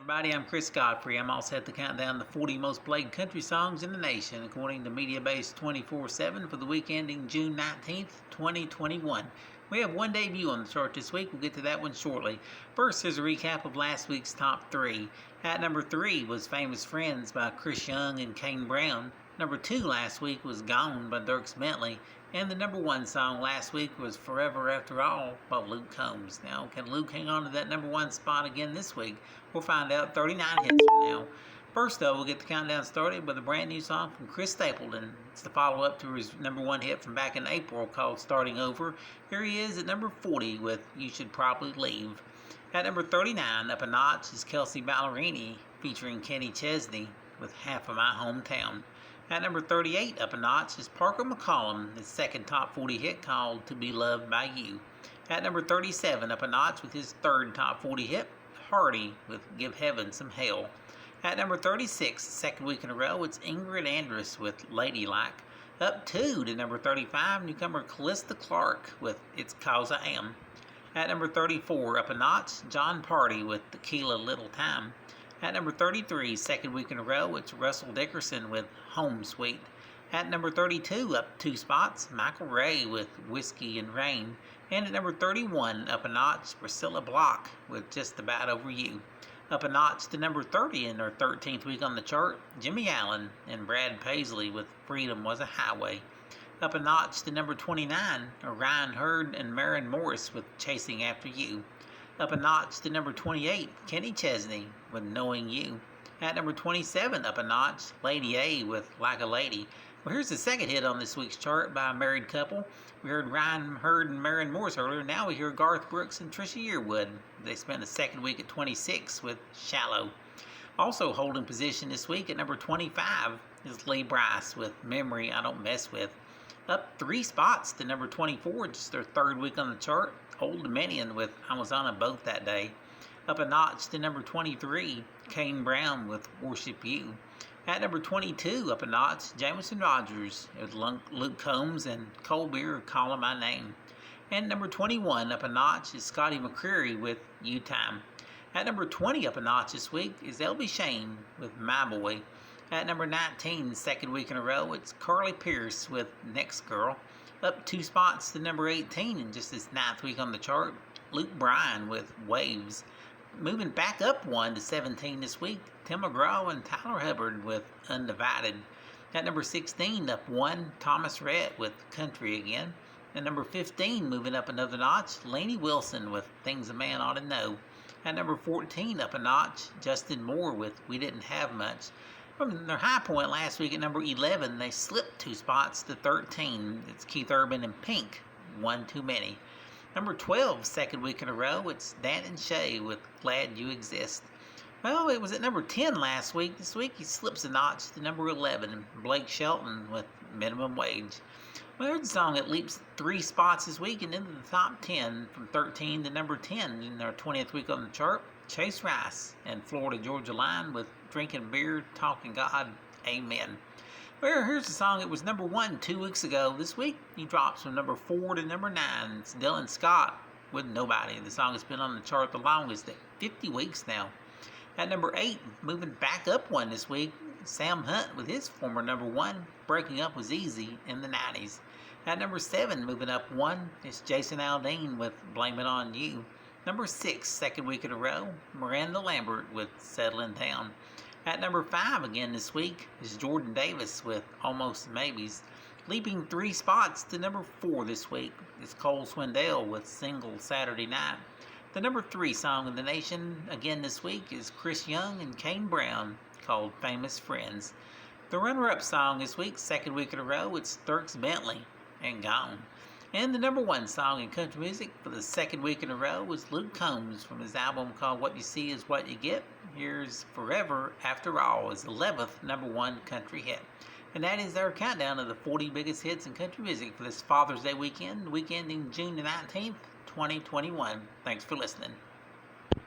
Everybody, I'm Chris Godfrey. I'm all set to count down the 40 most played country songs in the nation, according to MediaBase 24/7 for the week ending June 19th, 2021. We have one debut on the chart this week. We'll get to that one shortly. First, here's a recap of last week's top three. At number 3 was Famous Friends by Chris Young and Kane Brown. Number 2 last week was Gone by Dierks Bentley. And the number 1 song last week was Forever After All by Luke Combs. Now, can Luke hang on to that number 1 spot again this week? We'll find out 39 hits from now. First, though, we'll get the countdown started with a brand new song from Chris Stapleton. It's the follow-up to his number 1 hit from back in April called Starting Over. Here he is at number 40 with You Should Probably Leave. At number 39, up a notch, is Kelsea Ballerini featuring Kenny Chesney with Half of My Hometown. At number 38, up a notch, is Parker McCollum, his second top 40 hit called To Be Loved by You. At number 37, up a notch with his third top 40 hit, Hardy with Give Heaven Some Hell. At number 36, second week in a row, it's Ingrid Andress with Ladylike. Up 2 to number 35, newcomer Callista Clark with It's 'Cause I Am. At number 34, up a notch, John Party with Tequila Little Time. At number 33, second week in a row, it's Russell Dickerson with Home Sweet. At number 32, up 2 spots, Michael Ray with Whiskey and Rain. And at number 31, up a notch, Priscilla Block with Just About Over You. Up a notch to number 30 in their 13th week on the chart, Jimmy Allen and Brad Paisley with Freedom Was a Highway. Up a notch to number 29, Ryan Hurd and Maren Morris with Chasing After You. Up a notch to number 28, Kenny Chesney with Knowing You. At number 27, up a notch, Lady A with Like a Lady. Well, here's the second hit on this week's chart by a married couple. We heard Ryan Hurd and Maren Morris earlier. Now we hear Garth Brooks and Trisha Yearwood. They spent the second week at 26 with Shallow. Also holding position this week at number 25 is Lee Brice with Memory I Don't Mess With. Up 3 spots to number 24, just their third week on the chart, Old Dominion with I Was on a Boat That Day. Up a notch to number 23, Kane Brown with Worship You. At number 22, up a notch, Jameson Rogers with Luke Combs and Cold Beer Calling My Name. And number 21, up a notch, is Scotty McCreery with You Time. At number 20, up a notch this week, is Elby Shane with My Boy. At number 19, second week in a row, it's Carly Pearce with Next Girl. Up 2 spots to number 18 in just his 9th week on the chart, Luke Bryan with Waves. Moving back up 1 to 17 this week, Tim McGraw and Tyler Hubbard with Undivided. At number 16, up 1, Thomas Rhett with Country Again. At number 15, moving up another notch, Lainey Wilson with Things a Man Ought to Know. At number 14, up a notch, Justin Moore with We Didn't Have Much. From their high point last week at number 11, they slipped 2 spots to 13. It's Keith Urban and Pink, One Too Many. Number 12, second week in a row, it's Dan and Shay with Glad You Exist. Well, it was at number 10 last week. This week he slips a notch to number 11, Blake Shelton with Minimum Wage. Well, there's a song that leaps 3 spots this week and into the top 10 from 13 to number 10 in their 20th week on the chart. Chase Rice and Florida Georgia Line with Drinking Beer, Talking God, Amen. Well, here's a song that was number 1 2 weeks ago. This week he drops from number 4 to number 9. It's Dylan Scott with Nobody. The song has been on the chart the longest at 50 weeks now. At number 8, moving back up 1 this week, Sam Hunt with his former number 1, Breaking Up Was Easy in the 90s. At number 7, moving up 1, it's Jason Aldean with Blame It On You. Number 6, second week in a row, Miranda Lambert with Settling Down. At number 5 again this week is Jordan Davis with Almost Maybes. Leaping 3 spots to number 4 this week is Cole Swindell with Single Saturday Night. The number 3 song in the nation again this week is Chris Young and Kane Brown called Famous Friends. The runner-up song this week, second week in a row, it's Dierks Bentley and Gone. And the number 1 song in country music for the second week in a row was Luke Combs from his album called What You See Is What You Get. Here's Forever After All, his 11th number 1 country hit. And that is our countdown of the 40 biggest hits in country music for this Father's Day weekend, weekend ending June the 19th, 2021. Thanks for listening.